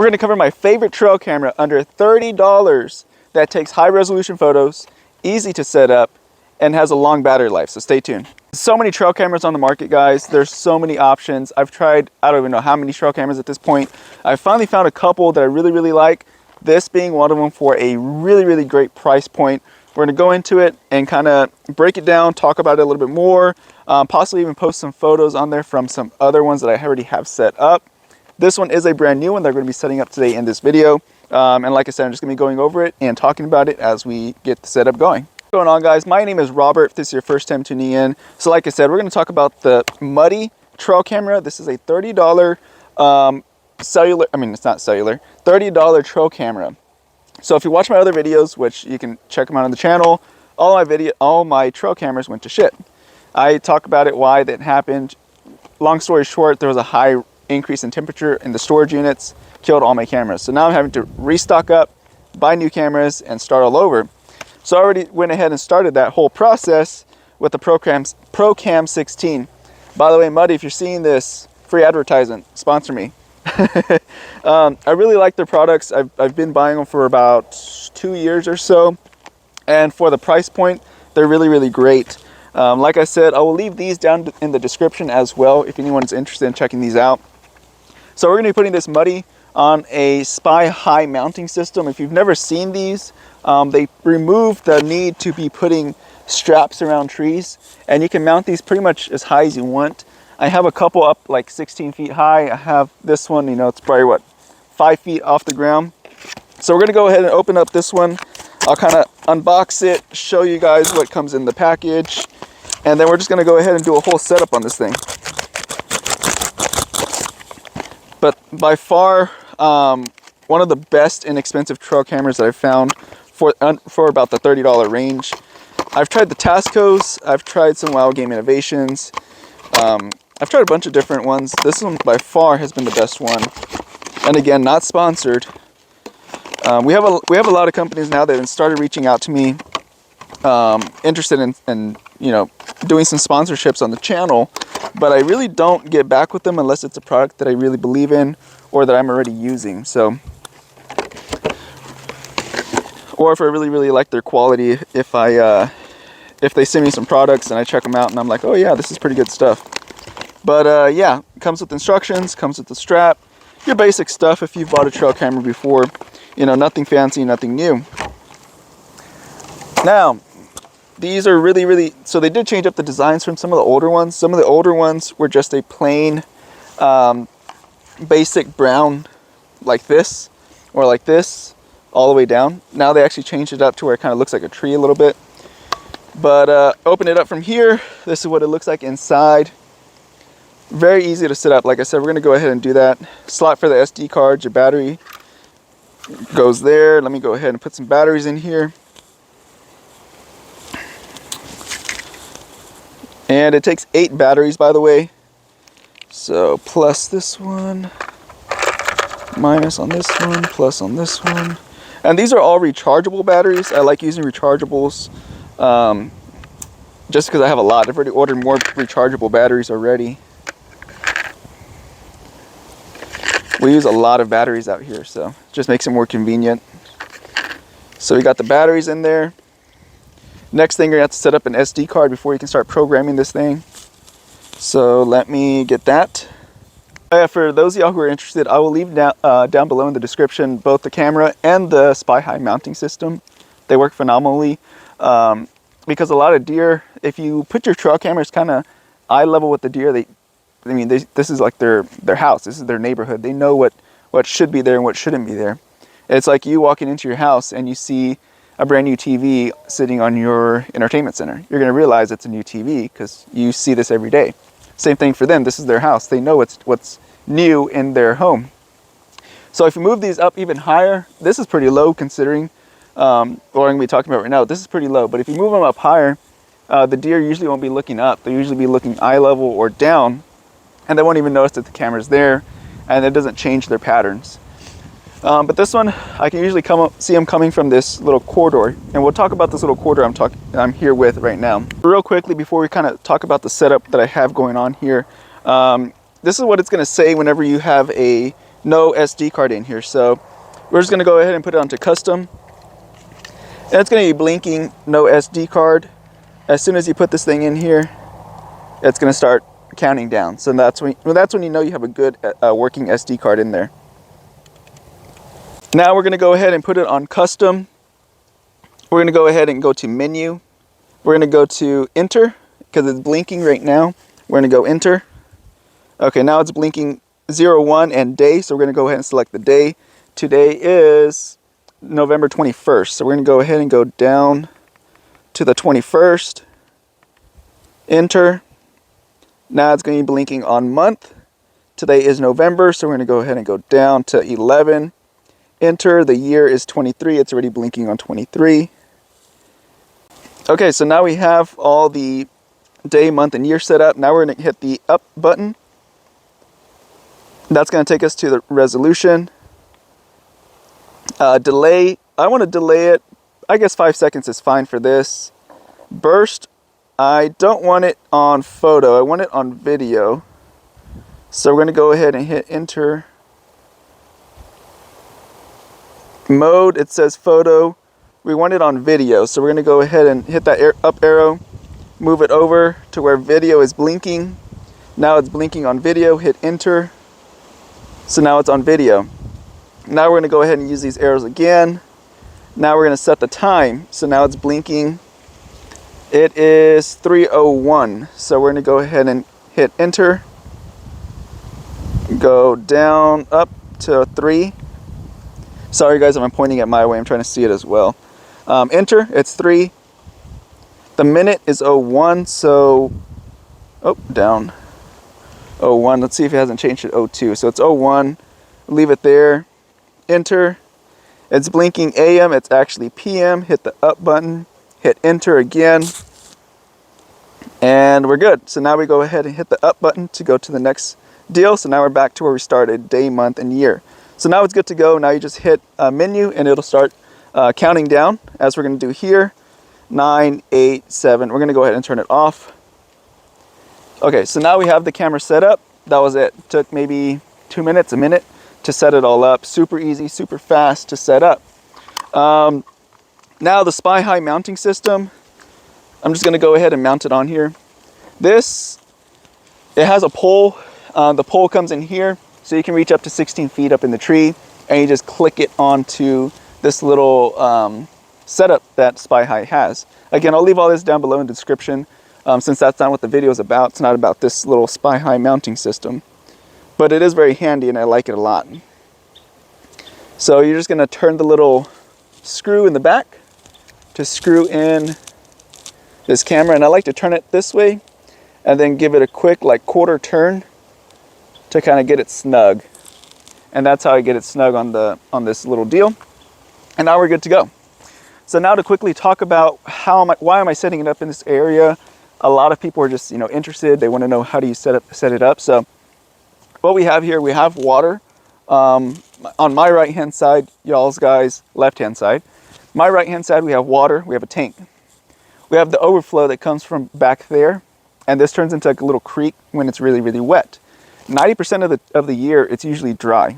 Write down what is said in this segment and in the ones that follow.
going to cover my favorite trail camera under $30 that takes high resolution photos, easy to set up, and has a long battery life, so stay tuned. So many trail cameras on the market, guys. There's so many options. I've tried, I don't even know how many trail cameras at this point. I finally found a couple that I really like, this being one of them for a really great price point. We're going to go into it and kind of break it down, talk about it a little bit more, possibly even post some photos on there from some other ones that I already have set up. This one is a brand new one that we're going to be setting up today in this video. And like I said, I'm just going to be going over it and talking about it as we get the setup going. What's going on, guys? My name is Robert, if this is your first time tuning in. So like I said, we're going to talk about the Muddy trail camera. This is a $30 cellular, I mean, it's not cellular, $30 trail camera. So if you watch my other videos, which you can check them out on the channel, all my trail cameras went to shit. I talk about it, why that happened. Long story short, there was a high increase in temperature in the storage units, killed all my cameras. So now I'm having to restock up, buy new cameras, and start all over. So I already went ahead and started that whole process with the ProCam 16. By the way, Muddy, if you're seeing this, free advertisement, sponsor me. I really like their products. I've been buying them for about 2 years or so, and for the price point, they're really great. Like I said, I will leave these down in the description as well if anyone's interested in checking these out. So we're going to be putting this Muddy on a Spy High mounting system. If you've never seen these, they remove the need to be putting straps around trees, and you can mount these pretty much as high as you want. I have a couple up like 16 feet high. I have this one, you know, it's probably what, 5 feet off the ground. So we're going to go ahead and open up this one. I'll kind of unbox it, show you guys what comes in the package, and then we're just going to go ahead and do a whole setup on this thing. But by far, one of the best inexpensive trail cameras that I've found for about the $30 range. I've tried the Tascos, I've tried some Wild Game Innovations, I've tried a bunch of different ones. This one by far has been the best one. And again, not sponsored. We have a lot of companies now that have started reaching out to me, interested in you know, doing some sponsorships on the channel, but I really don't get back with them unless it's a product that I really believe in or that I'm already using. So, or if I really like their quality, if they send me some products and I check them out and I'm like, oh yeah, this is pretty good stuff. But yeah, it comes with instructions, comes with the strap, your basic stuff if you've bought a trail camera before. You know, nothing fancy, nothing new. Now, these are really, so they did change up the designs from some of the older ones. Some of the older ones were just a plain basic brown like this, or like this, all the way down. Now they actually changed it up to where it kind of looks like a tree a little bit. But open it up from here. This is what it looks like inside. Very easy to set up. Like I said, we're going to go ahead and do that. Slot for the SD card, your battery goes there. Let me go ahead and put some batteries in here. And it takes 8 batteries, by the way. So plus this one, minus on this one, plus on this one. And these are all rechargeable batteries. I like using rechargeables just because I have a lot. I've already ordered more rechargeable batteries already. We use a lot of batteries out here, so it just makes it more convenient. So we got the batteries in there. Next thing, you're gonna have to set up an SD card before you can start programming this thing. So let me get that. For those of y'all who are interested, I will leave down below in the description both the camera and the Spy High mounting system. They work phenomenally because a lot of deer, if you put your trail cameras kind of eye level with the deer, this is like their house. This is their neighborhood. They know what should be there and what shouldn't be there. It's like you walking into your house and you see a brand new TV sitting on your entertainment center. You're going to realize it's a new TV because you see this every day. Same thing for them. This is their house. They know what's new in their home. So if you move these up even higher, this is pretty low considering what I'm going to be talking about right now. This is pretty low, but if you move them up higher, the deer usually won't be looking up. They'll usually be looking eye level or down, and they won't even notice that the camera's there, and it doesn't change their patterns. But this one, I can usually see them coming from this little corridor, and we'll talk about this little corridor I'm here with right now. Real quickly, before we kind of talk about the setup that I have going on here, this is what it's going to say whenever you have a no SD card in here. So we're just gonna go ahead and put it onto custom. And it's gonna be blinking no SD card. As soon as you put this thing in here, it's gonna start counting down. So that's when you know you have a good working SD card in there. Now we're gonna go ahead and put it on custom. We're gonna go ahead and go to menu. We're gonna go to enter, because it's blinking right now. We're gonna go enter. Okay, now it's blinking 01 and day, so we're gonna go ahead and select the day. Today is November 21st, so we're gonna go ahead and go down to the 21st. Enter. Now it's gonna be blinking on month. Today is November, so we're gonna go ahead and go down to 11. Enter. The year is 23. It's already blinking on 23. Okay, so now we have all the day, month, and year set up. Now we're going to hit the up button. That's going to take us to the resolution. Delay. I want to delay it. I guess 5 seconds is fine for this. Burst. I don't want it on photo. I want it on video. So we're going to go ahead and hit enter. Mode, it says photo. We want it on video, so we're going to go ahead and hit that up arrow, move it over to where video is blinking. Now it's blinking on video. Hit enter. So now it's on video. Now we're going to go ahead and use these arrows again. Now we're going to set the time. So now it's blinking. It is 3:01. So we're going to go ahead and hit enter. Go down up to 3. Sorry guys if I'm pointing it my way, I'm trying to see it as well. Enter, it's 3. The minute is 01, so, down. 01, let's see if it hasn't changed to 02. So it's 01, leave it there. Enter, it's blinking AM, it's actually PM. Hit the up button, hit enter again, and we're good. So now we go ahead and hit the up button to go to the next deal. So now we're back to where we started, day, month, and year. So now it's good to go. Now you just hit menu and it'll start counting down, as we're going to do here. 9, 8, 7. We're going to go ahead and turn it off. Okay, so now we have the camera set up. That was it. Took maybe 2 minutes, a minute to set it all up. Super easy, super fast to set up. Now the Spy High mounting system. I'm just going to go ahead and mount it on here. It has a pole. The pole comes in here, so you can reach up to 16 feet up in the tree, and you just click it onto this little setup that Spy High has. Again, I'll leave all this down below in the description, since that's not what the video is about. It's not about this little Spy High mounting system, but it is very handy and I like it a lot. So you're just going to turn the little screw in the back to screw in this camera, and I like to turn it this way and then give it a quick quarter turn to kind of get it snug. And that's how I get it snug on this little deal. And now we're good to go. So now to quickly talk about why am I setting it up in this area. A lot of people are just interested. They want to know, how do you set it up. So what we have here, we have water on my right hand side, y'all's guys left hand side. My right hand side, we have water. We have a tank. We have the overflow that comes from back there, and this turns into a little creek when it's really, really wet. 90% of the year it's usually dry.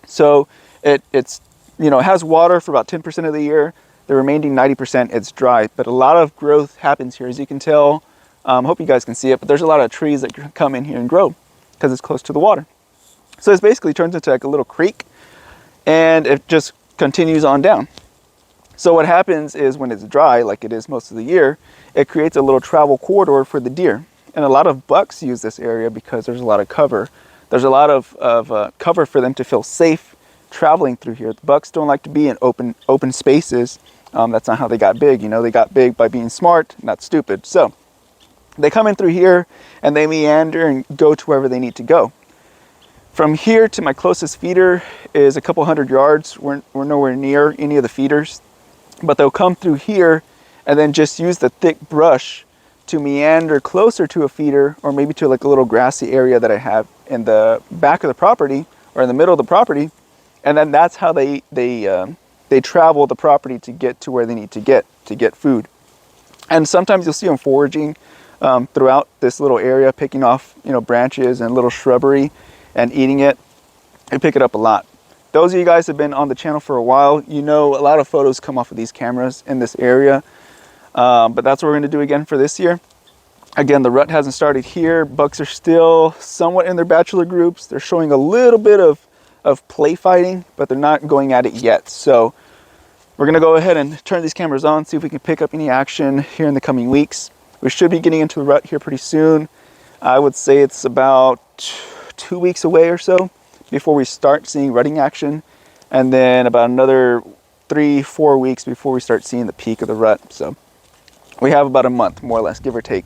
So it has water for about 10% of the year. The remaining 90% it's dry, but a lot of growth happens here, as you can tell. Hope you guys can see it, but there's a lot of trees that come in here and grow because it's close to the water. So it basically turns into a little creek, and it just continues on down. So what happens is, when it's dry, like it is most of the year, it creates a little travel corridor for the deer. And a lot of bucks use this area because there's a lot of cover. There's a lot of cover for them to feel safe traveling through here. The bucks don't like to be in open spaces. That's not how they got big. They got big by being smart, not stupid. So they come in through here and they meander and go to wherever they need to go. From here to my closest feeder is a couple hundred yards. We're nowhere near any of the feeders, but they'll come through here and then just use the thick brush to meander closer to a feeder, or maybe to a little grassy area that I have in the back of the property or in the middle of the property. And then that's how they travel the property to get to where they need to get food. And sometimes you'll see them foraging throughout this little area, picking off branches and little shrubbery and eating it. I pick it up a lot. Those of you guys who have been on the channel for a while, you know a lot of photos come off of these cameras in this area. But that's what we're going to do again for this year. Again, the rut hasn't started here. Bucks are still somewhat in their bachelor groups. They're showing a little bit of play fighting, but they're not going at it yet. So we're going to go ahead and turn these cameras on, see if we can pick up any action here in the coming weeks. We should be getting into the rut here pretty soon. I would say it's about 2 weeks away or so before we start seeing rutting action, and then about another 3-4 weeks before we start seeing the peak of the rut. So we have about a month, more or less, give or take.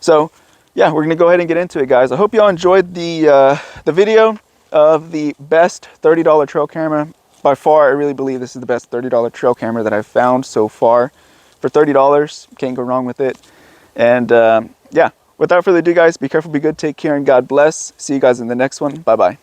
So yeah, we're gonna go ahead and get into it, guys. I hope y'all enjoyed the video of the best $30 trail camera. By far, I really believe this is the best $30 trail camera that I've found so far. For $30, can't go wrong with it. And yeah, without further ado, guys, be careful, be good, take care, and God bless. See you guys in the next one. Bye-bye.